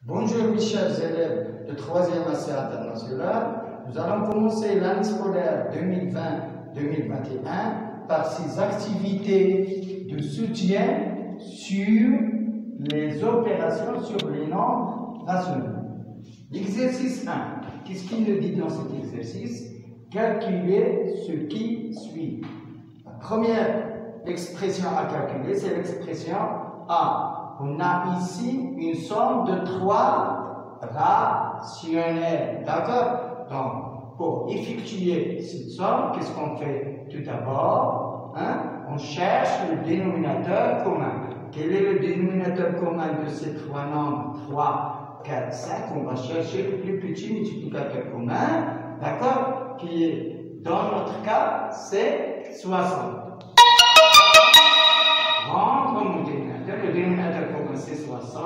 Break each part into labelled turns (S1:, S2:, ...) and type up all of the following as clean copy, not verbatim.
S1: Bonjour mes chers élèves de 3e AC international. Nous allons commencer l'année scolaire 2020-2021 par ces activités de soutien sur les opérations sur les nombres rationnels. L'exercice 1. Qu'est-ce qu'il nous dit dans cet exercice? Calculer ce qui suit. La première expression à calculer, c'est l'expression A. On a ici une somme de 3 rationnels. D'accord? Donc, pour effectuer cette somme, qu'est-ce qu'on fait tout d'abord? On cherche le dénominateur commun. Quel est le dénominateur commun de ces trois nombres? 3, 4, 5. On va chercher le plus petit multiplicateur commun. D'accord? Qui est, dans notre cas, c'est 60. Rendre mon dénominateur. Le dénominateur commun, c'est 60.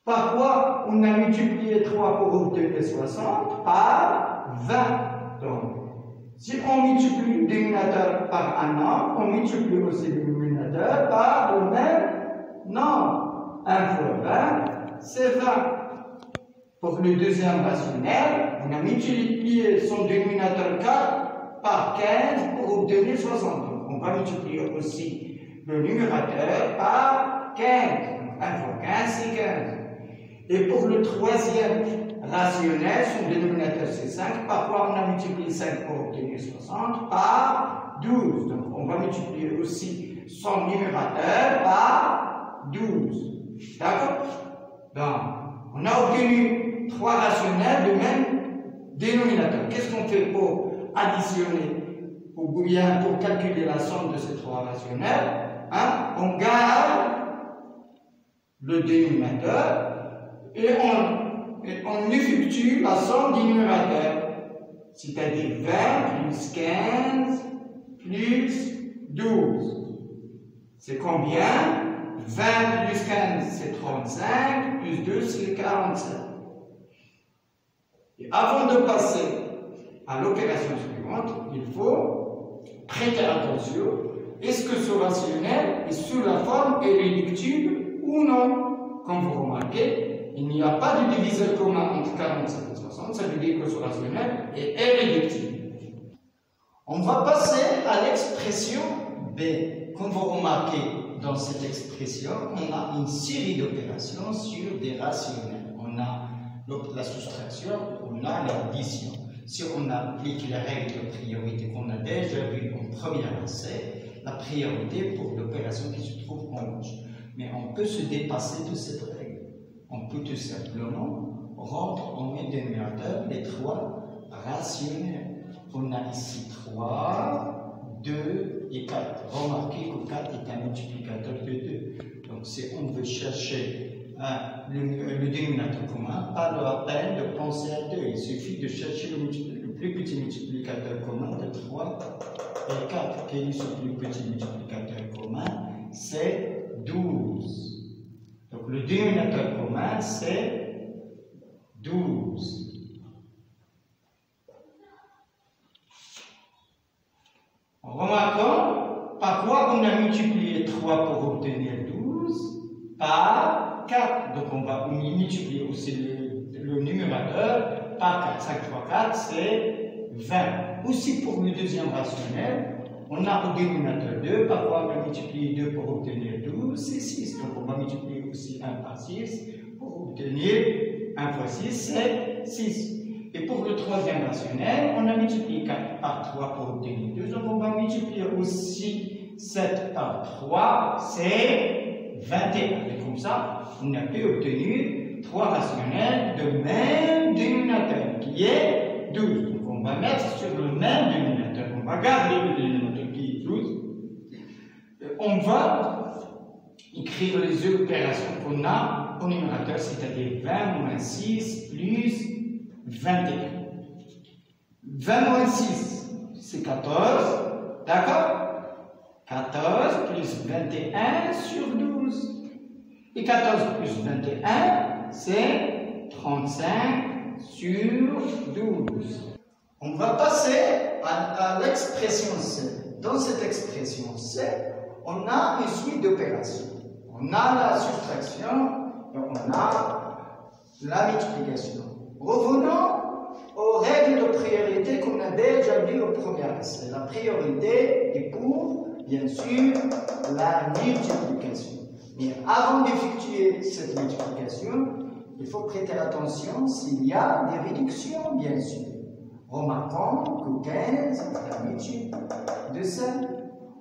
S1: Par quoi on a multiplié 3 pour obtenir 60? Par 20. Donc, si on multiplie le dénominateur par un nombre, on multiplie aussi le dénominateur par le même nombre. 1 fois 20, c'est 20. Pour le deuxième rationnel, on a multiplié son dénominateur 4 par 15 pour obtenir 60. Donc, on va multiplier aussi le numérateur par 15. Donc, 1 fois 15, c'est 15. Et pour le troisième rationnel, son dénominateur c'est 5. Par quoi on a multiplié 5 pour obtenir 60? Par 12. Donc, on va multiplier aussi son numérateur par 12. D'accord? Donc, on a obtenu 3 rationnels de même dénominateur. Qu'est-ce qu'on fait pour additionner ou bien pour calculer la somme de ces 3 rationnels? On garde le dénominateur et on effectue la somme du numérateur, c'est-à-dire 20 plus 15 plus 12. C'est combien? 20 plus 15, c'est 35, plus 2, c'est 45. Et avant de passer à l'opération suivante, il faut prêter attention. Est-ce que ce rationnel est sous la forme irréductible ou non? Comme vous remarquez, il n'y a pas de diviseur commun entre 45 et 60, ça veut dire que ce rationnel est irréductible. On va passer à l'expression B. Comme vous remarquez, dans cette expression, on a une série d'opérations sur des rationnels. On a la soustraction, on a l'addition. Si on applique les règles de priorité qu'on a déjà vues en première essai, la priorité pour l'opération qui se trouve en rouge. Mais on peut se dépasser de cette règle. On peut tout simplement rendre en dénominateur les 3 rationnels. On a ici 3, 2 et 4. Remarquez que 4 est un multiplicateur de 2. Donc, si on veut chercher le dénominateur commun, pas la peine de penser à 2. Il suffit de chercher le plus petit multiplicateur commun de 3 et 4. Quel est ce plus petit multiplicateur commun? C'est 12. Donc, le dénominateur commun, c'est 12. Remarquons par quoi on a multiplié 3 pour obtenir 12 par 4. Donc, on va multiplier aussi le numérateur par 4. 5 fois 4, c'est 20. Aussi, pour le deuxième rationnel, on a au dénominateur 2. Par quoi on a multiplié 2 pour obtenir 12? C'est 6. Donc, on va multiplier aussi 1 par 6 pour obtenir 1 fois 6, c'est 6. Et pour le troisième rationnel, on a multiplié 4 par 3 pour obtenir 2. Donc, on va multiplier aussi 7 par 3, c'est 21. Et comme ça, on a pu obtenir 3 rationnels de même dénominateur, qui est 12. Donc, on va mettre sur le même dénominateur. On va garder le dénominateur qui est 12. On va écrire les opérations qu'on a au numérateur, c'est-à-dire 20 moins 6 plus 21. 20 moins 6, c'est 14. D'accord? 14 plus 21 sur 12. Et 14 plus 21, c'est 35 sur 12. On va passer à l'expression C. Dans cette expression C, on a une suite d'opérations. On a la soustraction et on a la multiplication. Revenons aux règles de priorité qu'on a déjà vues au premier essai. La priorité est pour, bien sûr, la multiplication. Mais avant d'effectuer cette multiplication, il faut prêter attention s'il y a des réductions, bien sûr. Remarquons que 15 est un multiple de 5,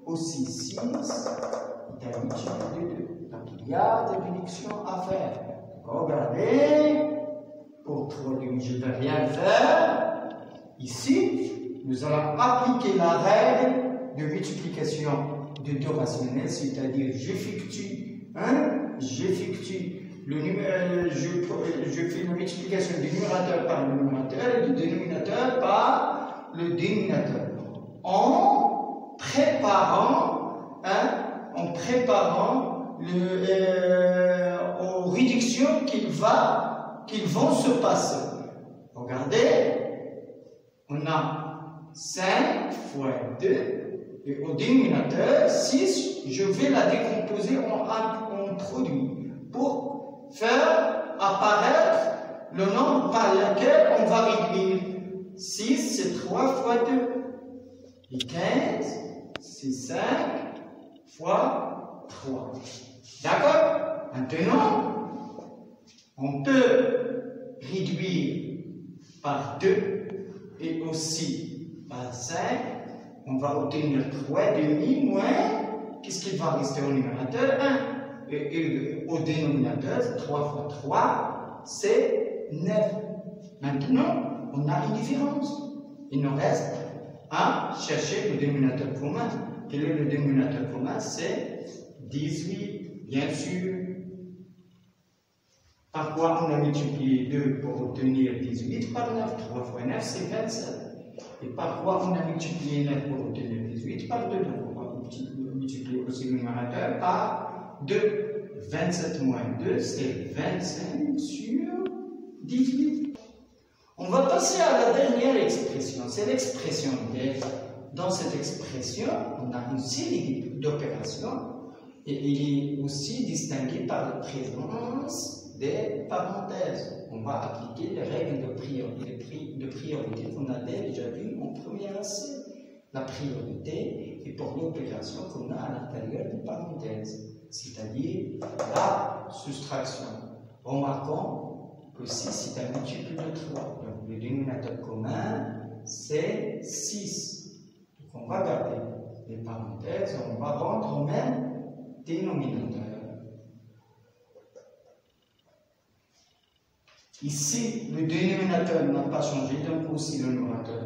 S1: aussi 6 est un multiple de 2. Donc il y a des réductions à faire. Regardez, pour 3, je ne vais rien faire. Ici, nous allons appliquer la règle de multiplication de deux rationnels, c'est-à-dire j'effectue je fais une multiplication du numérateur par le numérateur et du dénominateur par le dénominateur. En préparant aux réductions qui vont se passer. Regardez, on a 5 fois 2 et au dénominateur 6, je vais la décomposer en produit pour faire apparaître le nombre par lequel on va réduire. 6, c'est 3 fois 2. Et 15, c'est 5 fois 3. D'accord? Maintenant, on peut réduire par 2 et aussi par 5. On va obtenir 3,5 moins, qu'est-ce qu'il va rester au numérateur? 1. Et au dénominateur, 3 fois 3, c'est 9. Maintenant, on a une différence. Il nous reste à chercher le dénominateur commun. Quel est le dénominateur commun? C'est 18, bien sûr. Par quoi on a multiplié 2 pour obtenir 18 par 9? 3 fois 9, c'est 27. Et par quoi on a multiplié 9 pour obtenir 18 par 2? Donc on va multiplier aussi le numérateur par 2. 27 moins 2, c'est 25 sur 18. On va passer à la dernière expression. C'est l'expression f. Dans cette expression, on a une série d'opérations et il est aussi distingué par la présence des parenthèses. On va appliquer les règles de priorité qu'on a déjà vues en première essai. La priorité est pour l'opération qu'on a à l'intérieur des parenthèses, c'est-à-dire la soustraction. Remarquons que 6 c'est un multiple de 3. Donc le dénominateur commun, c'est 6. Donc on va garder les parenthèses, on va rendre au même dénominateur. Ici, le dénominateur n'a pas changé, donc aussi le numérateur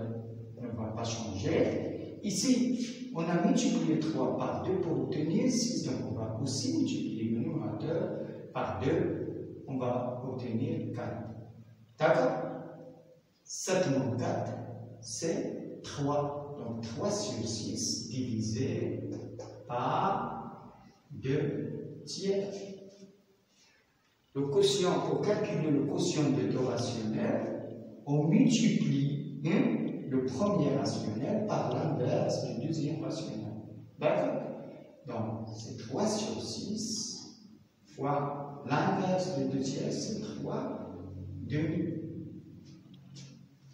S1: ne va pas changer. Ici, on a multiplié 3 par 2 pour obtenir 6, donc on va aussi multiplier le numérateur par 2, on va obtenir 4. D'accord? 7 moins 4, c'est 3. Donc 3 sur 6 divisé par 2 tiers. Le quotient, pour calculer le quotient de deux rationnels, on multiplie le premier rationnel par l'inverse du deuxième rationnel. D'accord? Donc, c'est 3 sur 6 fois l'inverse du deuxième, c'est 3 demi.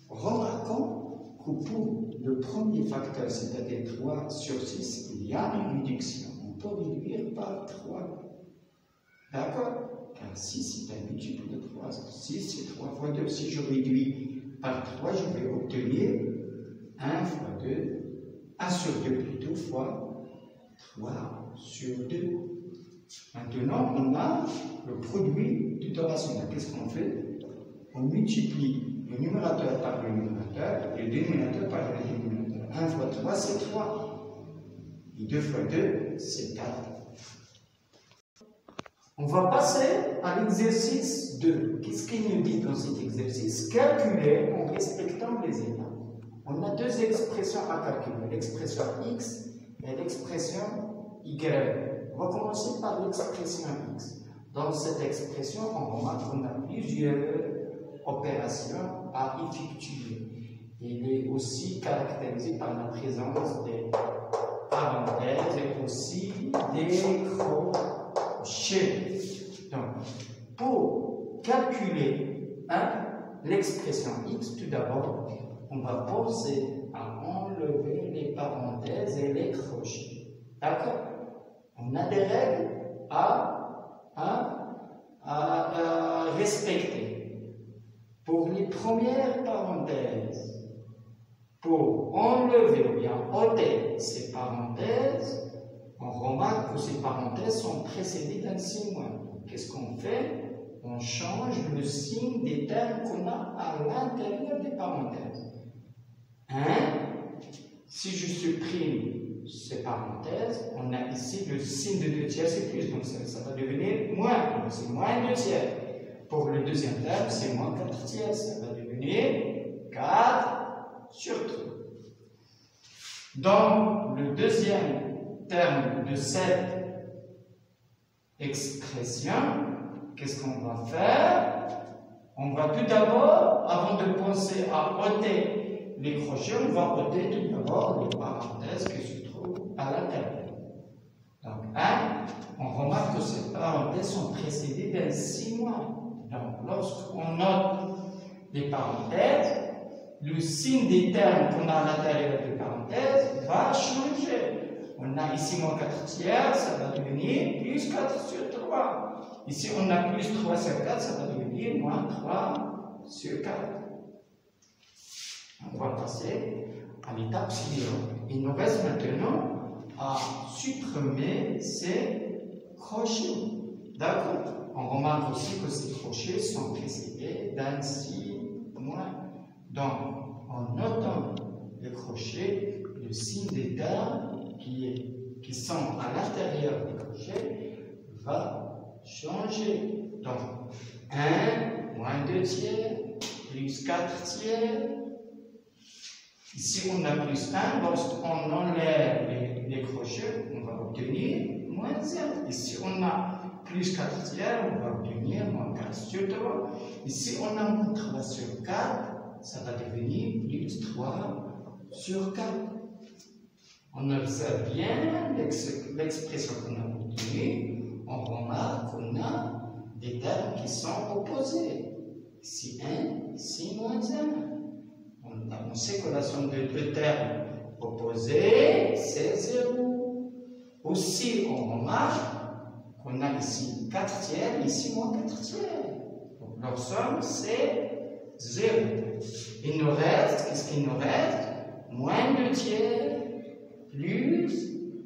S1: Remarquons que pour le premier facteur, c'est-à-dire 3 sur 6, il y a une réduction. On peut réduire par 3. D'accord? Car 6 c'est un multiple de 3. 6 c'est 3 fois 2. Si je réduis par 3, je vais obtenir 1 fois 2, 1 sur 2 plutôt, fois 3 sur 2. Maintenant, on a le produit du deux rationnel. Qu'est-ce qu'on fait? On multiplie le numérateur par le numérateur et le dénominateur par le dénominateur. 1 fois 3, c'est 3. Et 2 fois 2, c'est 4. On va passer à l'exercice 2. Qu'est-ce qu'il nous dit dans cet exercice? Calculer en respectant les étapes. On a deux expressions à calculer, l'expression x et l'expression y. On va commencer par l'expression x. Dans cette expression, on remarque qu'on a plusieurs opérations à effectuer. Il est aussi caractérisé par la présence des parenthèses et aussi des crochet. Donc, pour calculer l'expression x, tout d'abord, on va penser à enlever les parenthèses et les crochets. D'accord? On a des règles à respecter. Pour les premières parenthèses, pour enlever ou bien ôter ces parenthèses, on remarque que ces parenthèses sont précédées d'un signe moins. Qu'est-ce qu'on fait? On change le signe des termes qu'on a à l'intérieur des parenthèses. Si je supprime ces parenthèses, on a ici le signe de 2 tiers, c'est plus, donc ça va devenir moins, donc c'est moins 2 tiers. Pour le deuxième terme, c'est moins 4 tiers, ça va devenir 4 sur 3. Dans le deuxième terme de cette expression, qu'est-ce qu'on va faire? On va tout d'abord, avant de penser à ôter les crochets, on va ôter tout d'abord les parenthèses qui se trouvent à l'intérieur. Donc, on remarque que ces parenthèses sont précédées d'un signe moins. Donc, lorsqu'on note les parenthèses, le signe des termes qu'on a à l'intérieur des parenthèses va changer. On a ici moins 4 tiers, ça va devenir plus 4 sur 3. Ici, on a plus 3 sur 4, ça va devenir moins 3 sur 4. On va passer à l'étape suivante. Il nous reste maintenant à supprimer ces crochets. D'accord? On remarque aussi que ces crochets sont précédés d'un signe moins. Donc, en notant les crochets, le signe des termes qui sont à l'intérieur du crochet va changer. Donc, 1 moins 2 tiers, plus 4 tiers. Ici, on a plus 1. Lorsqu'on enlève les crochets, on va obtenir moins 1. Ici, on a plus 4 tiers, on va obtenir moins 4 sur 3. Ici, on a moins 3 sur 4, ça va devenir plus 3 sur 4. On observe bien l'expression qu'on a obtenue. On remarque qu'on a des termes qui sont opposés. Ici 1, ici moins 1. On sait que la somme de deux termes opposés, c'est 0. Aussi, on remarque qu'on a ici 4 tiers, ici moins 4 tiers. Donc, leur somme, c'est 0. Il nous reste, qu'est-ce qu'il nous reste? Moins 2 tiers, plus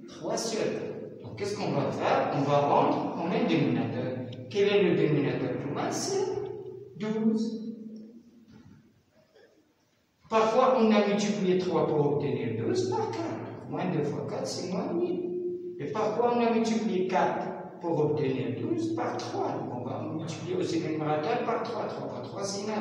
S1: 3 sur 4. Donc, qu'est-ce qu'on va faire? On va rendre combien de dénominateur? Quel est le dénominateur commun? C'est 12. Parfois, on a multiplié 3 pour obtenir 12 par 4. Moins 2 fois 4, c'est moins 8. Et parfois, on a multiplié 4 pour obtenir 12 par 3. Donc, on va multiplier aussi le numérateur par 3. 3 par 3, c'est 9.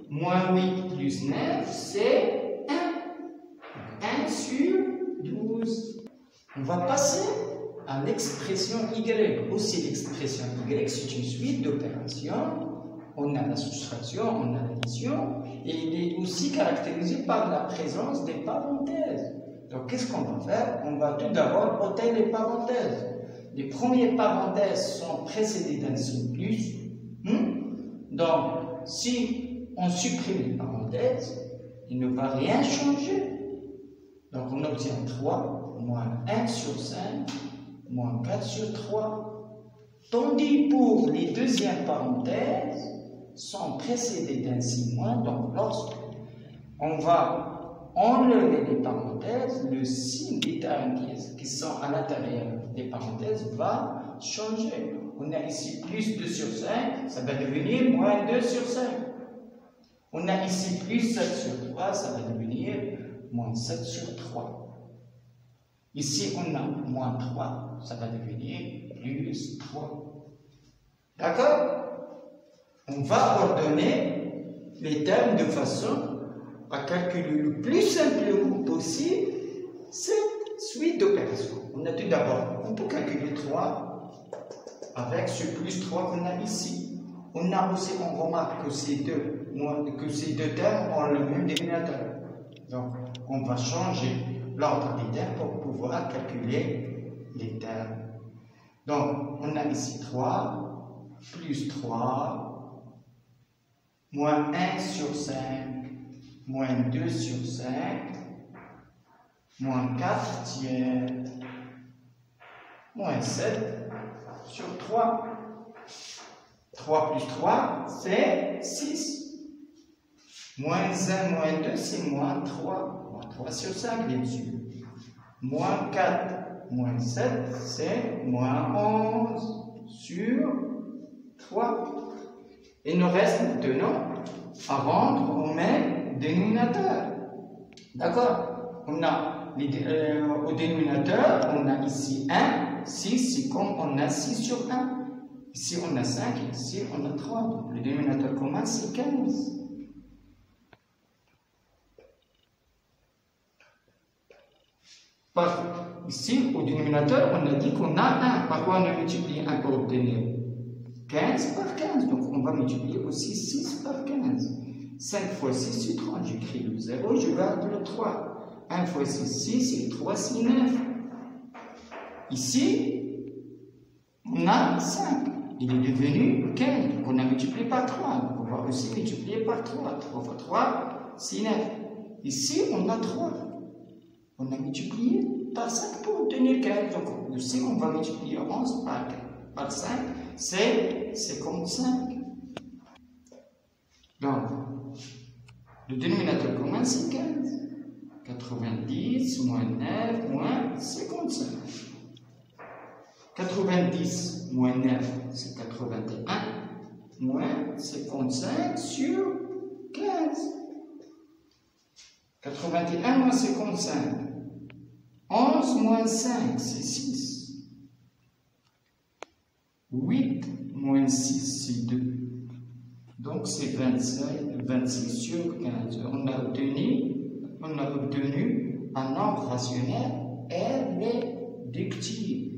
S1: Moins 8 plus 9, c'est 1. 1 sur 12. On va passer à l'expression y. Aussi, l'expression y, c'est une suite d'opérations. On a la soustraction, on a l'addition, et il est aussi caractérisé par la présence des parenthèses. Donc, qu'est-ce qu'on va faire? On va tout d'abord ôter les parenthèses. Les premières parenthèses sont précédées d'un signe plus. Donc, si on supprime les parenthèses, il ne va rien changer. Donc, on obtient 3, moins 1 sur 5, moins 4 sur 3. Tandis pour les deuxièmes parenthèses, sont précédés d'un signe moins. Donc, lorsqu'on va enlever les parenthèses, le signe des termes qui sont à l'intérieur des parenthèses va changer. On a ici plus 2 sur 5, ça va devenir moins 2 sur 5. On a ici plus 7 sur 3, ça va devenir moins 7 sur 3. Ici, on a moins 3, ça va devenir plus 3. D'accord? On va ordonner les termes de façon à calculer le plus simplement possible cette suite d'opérations. On a tout d'abord, on peut calculer 3 avec ce plus 3 qu'on a ici. On a aussi, on remarque que ces deux termes ont le même dénominateur. Donc, on va changer l'ordre des termes pour pouvoir calculer les termes Donc, on a ici 3, plus 3, moins 1 sur 5, moins 2 sur 5, moins 4 tiers, moins 7 sur 3. 3 plus 3, c'est 6. Moins 1, moins 2, c'est moins 3. Moins 3 sur 5, bien sûr. Moins 4, moins 7, c'est moins 11 sur 3. Il nous reste maintenant à rendre au même dénominateur. D'accord? On a au dénominateur, on a ici 1, 6, c'est comme on a 6 sur 1. Ici on a 5, ici on a 3. Donc le dénominateur commun c'est 15. Parfait. Ici au dénominateur on a dit qu'on a 1. Par quoi on a multiplié 1 pour obtenir 15 par 15. Donc on va multiplier aussi 6 par 15. 5 fois 6 c'est 30. J'écris le 0, je garde le 3. 1 fois 6, 6 et 3 c'est 9. Ici on a 5. Il est devenu 15, donc on a multiplié par 3. Donc on va aussi multiplier par 3. 3 fois 3, c'est 9. Ici, on a 3. On a multiplié par 5 pour obtenir 15. Donc ici, on va multiplier 11 par 5. C'est 55. Donc, le dénominateur commun, c'est 15. 90 moins 9 moins 55. 90 moins 9, c'est 81, moins 55 sur 15. 81 moins 55. 11 moins 5, c'est 6. 8 moins 6, c'est 2. Donc c'est 26 sur 15. On a obtenu un nombre rationnel réductible.